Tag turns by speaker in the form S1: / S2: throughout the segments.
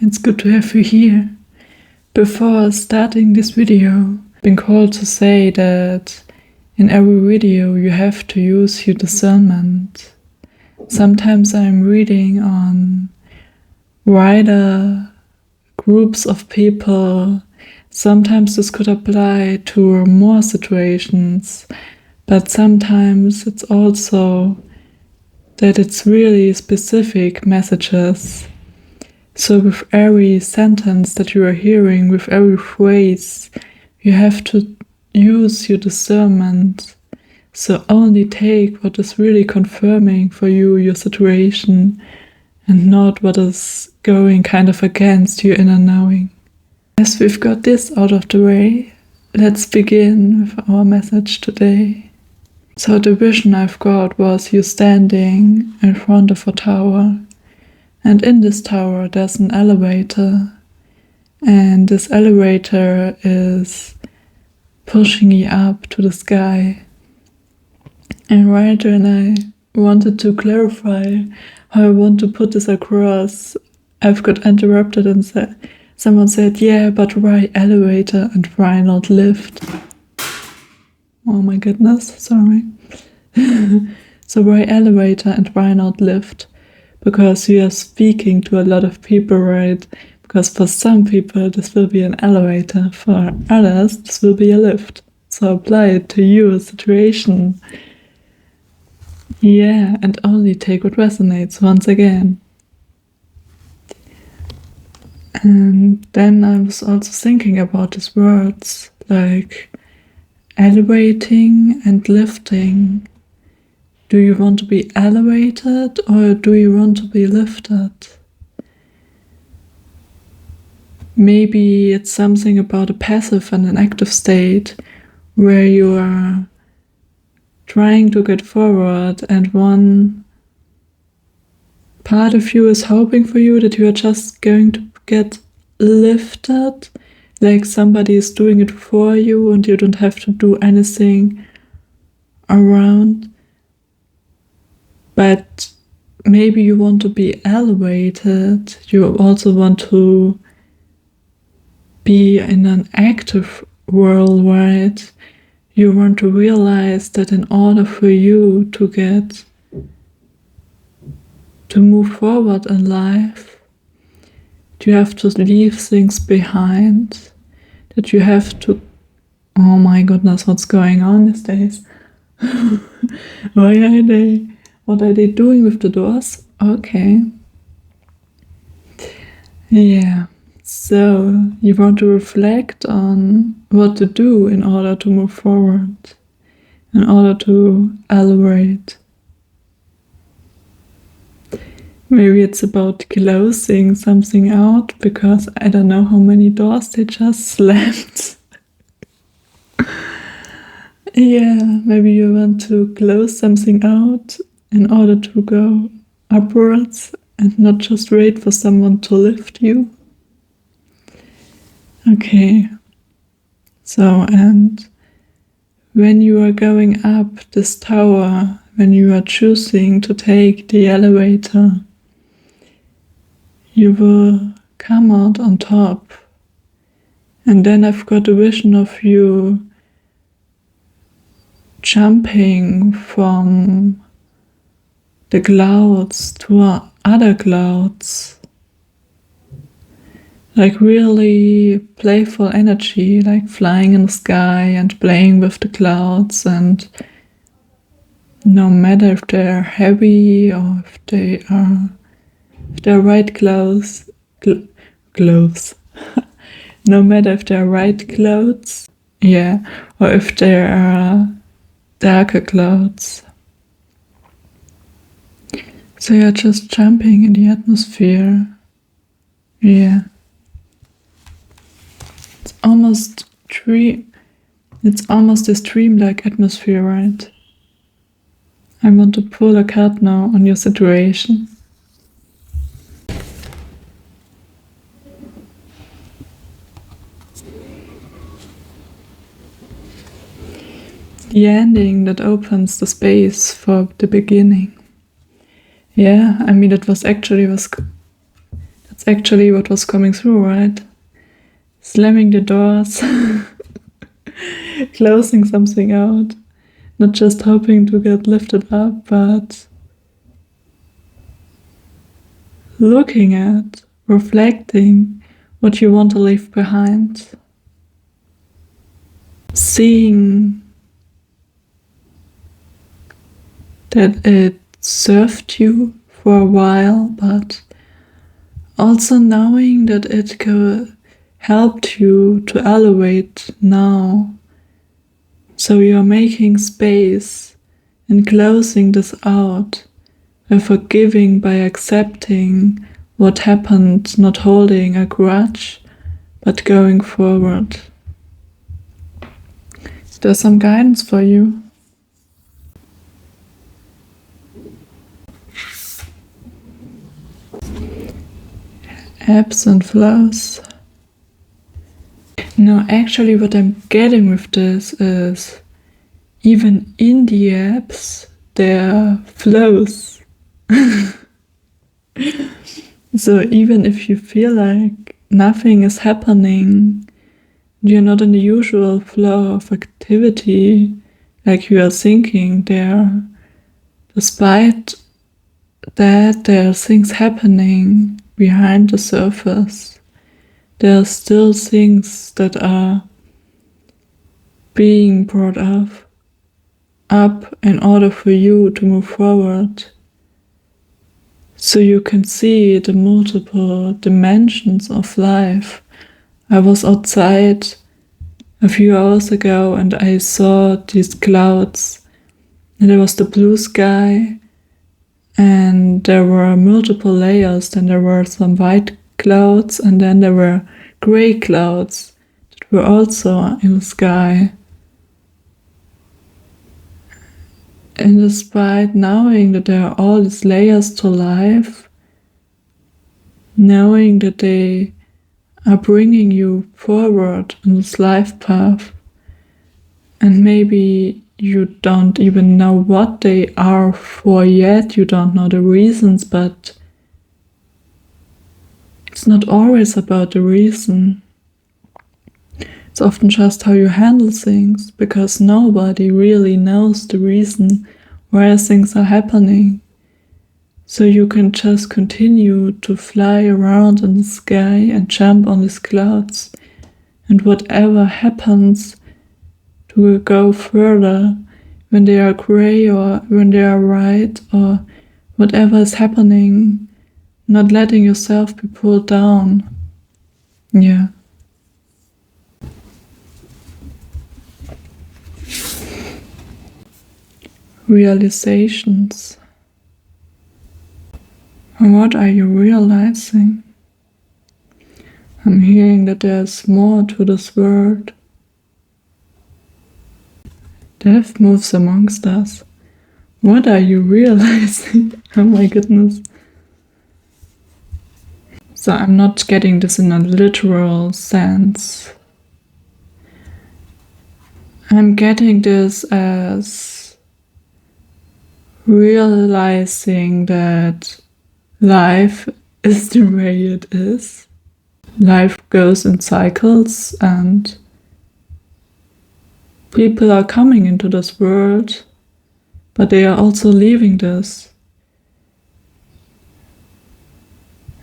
S1: It's good to have you here. Before starting this video, I've been called to say that in every video you have to use your discernment. Sometimes I'm reading on wider groups of people. Sometimes this could apply to more situations, but sometimes it's also that it's really specific messages. So with every sentence that you are hearing, with every phrase, you have to use your discernment. So only take what is really confirming for you your situation, and not what is going kind of against your inner knowing. As we've got this out of the way, let's begin with our message today. So the vision I've got was you standing in front of a tower. And in this tower there's an elevator, and this elevator is pushing you up to the sky. And right when I wanted to clarify how I want to put this across, I've got interrupted and someone said, yeah, but why elevator and why not lift? Oh my goodness, sorry. So why elevator and why not lift? Because we are speaking to a lot of people, right? Because for some people this will be an elevator, for others this will be a lift. So apply it to your situation. Yeah, and only take what resonates once again. And then I was also thinking about these words, like elevating and lifting. Do you want to be elevated or do you want to be lifted? Maybe it's something about a passive and an active state where you are trying to get forward, and one part of you is hoping for you that you are just going to get lifted, like somebody is doing it for you and you don't have to do anything around. But maybe you want to be elevated. You also want to be in an active world, right? You want to realize that in order for you to move forward in life, you have to leave things behind, that you have to, oh my goodness, what's going on these days? What are they doing with the doors? Okay. Yeah. So you want to reflect on what to do in order to move forward, in order to elevate. Maybe it's about closing something out, because I don't know how many doors they just slammed. Yeah, maybe you want to close something out in order to go upwards and not just wait for someone to lift you. Okay, so, and when you are going up this tower, when you are choosing to take the elevator, you will come out on top. And then I've got a vision of you jumping from the clouds to other clouds, like really playful energy, like flying in the sky and playing with the clouds. And no matter if they're heavy or if they're right clothes, no matter if they're right clothes, yeah, or if there are darker clouds. So you're just jumping in the atmosphere. Yeah. It's almost this dreamlike atmosphere, right? I want to pull a card now on your situation. The ending that opens the space for the beginning. Yeah, I mean, that's It's actually what was coming through, right? Slamming the doors, closing something out, not just hoping to get lifted up, but looking at, reflecting what you want to leave behind, seeing that it served you for a while, but also knowing that it helped you to elevate now. So you're making space and closing this out by forgiving, by accepting what happened, not holding a grudge, but going forward. There's some guidance for you. Ebbs and flows. No, actually what I'm getting with this is even in the ebbs there are flows. So even if you feel like nothing is happening, you're not in the usual flow of activity like you are thinking there, despite that there are things happening behind the surface. There are still things that are being brought up in order for you to move forward. So you can see the multiple dimensions of life. I was outside a few hours ago and I saw these clouds. And there was the blue sky and there were multiple layers. Then there were some white clouds and then there were gray clouds that were also in the sky. And despite knowing that there are all these layers to life, knowing that they are bringing you forward on this life path, and maybe you don't even know what they are for yet, you don't know the reasons, but it's not always about the reason. It's often just how you handle things, because nobody really knows the reason why things are happening. So you can just continue to fly around in the sky and jump on these clouds, and whatever happens to go further, when they are gray or when they are white or whatever is happening, not letting yourself be pulled down. Yeah. Realizations. What are you realizing? I'm hearing that there's more to this world. Death moves amongst us. What are you realizing? Oh my goodness. So I'm not getting this in a literal sense. I'm getting this as realizing that life is the way it is. Life goes in cycles and people are coming into this world, but they are also leaving this.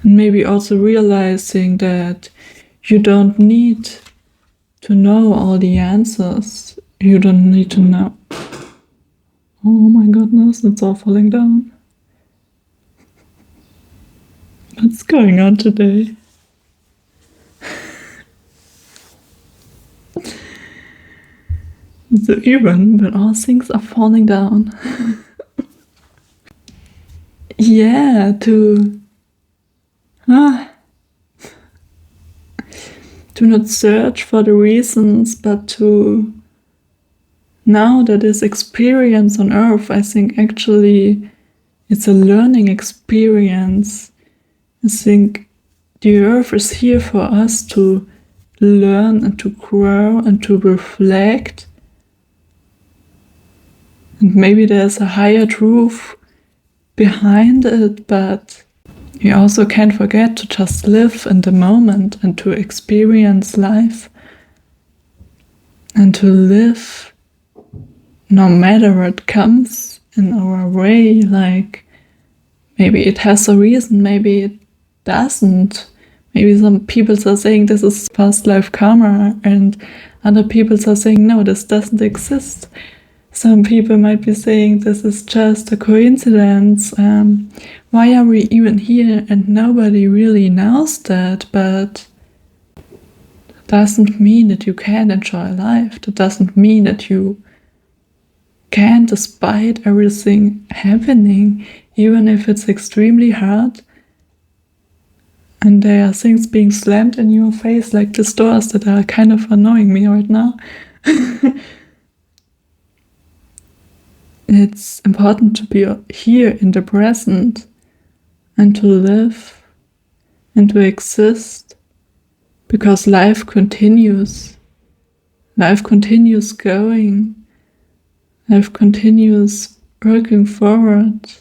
S1: And maybe also realizing that you don't need to know all the answers. You don't need to know. Oh my goodness, it's all falling down. What's going on today? So even when all things are falling down, yeah, to not search for the reasons, but to now that this experience on earth, I think actually it's a learning experience. I think the earth is here for us to learn and to grow and to reflect. And maybe there's a higher truth behind it, but You also can't forget to just live in the moment and to experience life and to live no matter what comes in our way. Like, maybe it has a reason, maybe it doesn't. Maybe some people are saying this is past life karma, and other people are saying no, this doesn't exist. Some people might be saying this is just a coincidence. Why are we even here? And nobody really knows that, but that doesn't mean that you can't enjoy life. That doesn't mean that you can, despite everything happening, even if it's extremely hard, and there are things being slammed in your face, like these doors that are kind of annoying me right now. It's important to be here in the present and to live and to exist, because life continues. Life continues going. Life continues working forward.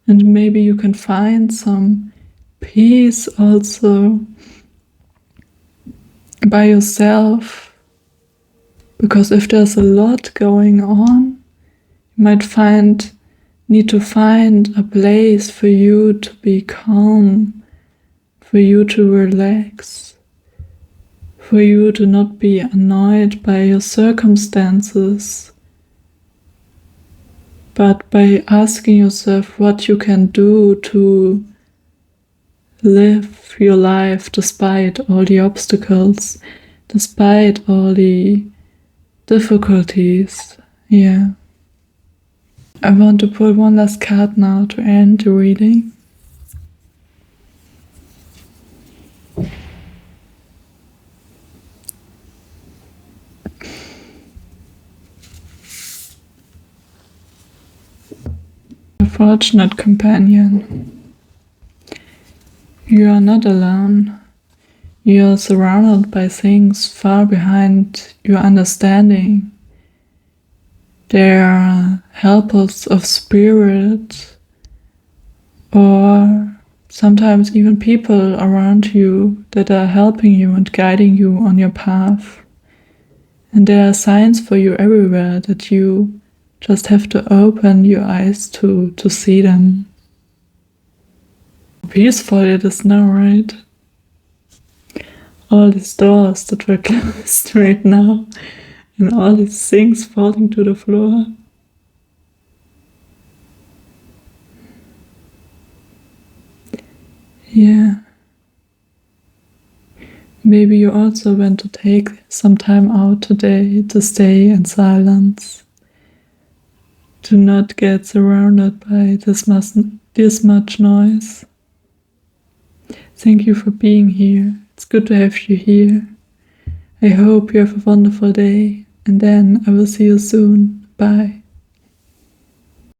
S1: And maybe you can find some peace also by yourself, because if there's a lot going on, you might need to find a place for you to be calm, for you to relax, for you to not be annoyed by your circumstances, but by asking yourself what you can do to live your life despite all the obstacles, despite all the difficulties. Yeah. I want to pull one last card now to end the reading. A fortunate companion. You are not alone. You are surrounded by things far behind your understanding. There are helpers of spirit, or sometimes even people around you that are helping you and guiding you on your path. And there are signs for you everywhere that you just have to open your eyes to see them. Peaceful it is now, right? All these doors that were closed right now, and all these things falling to the floor. Yeah. Maybe you also want to take some time out today to stay in silence, to not get surrounded by this much noise. Thank you for being here. It's good to have you here. I hope you have a wonderful day, and then I will see you soon. Bye.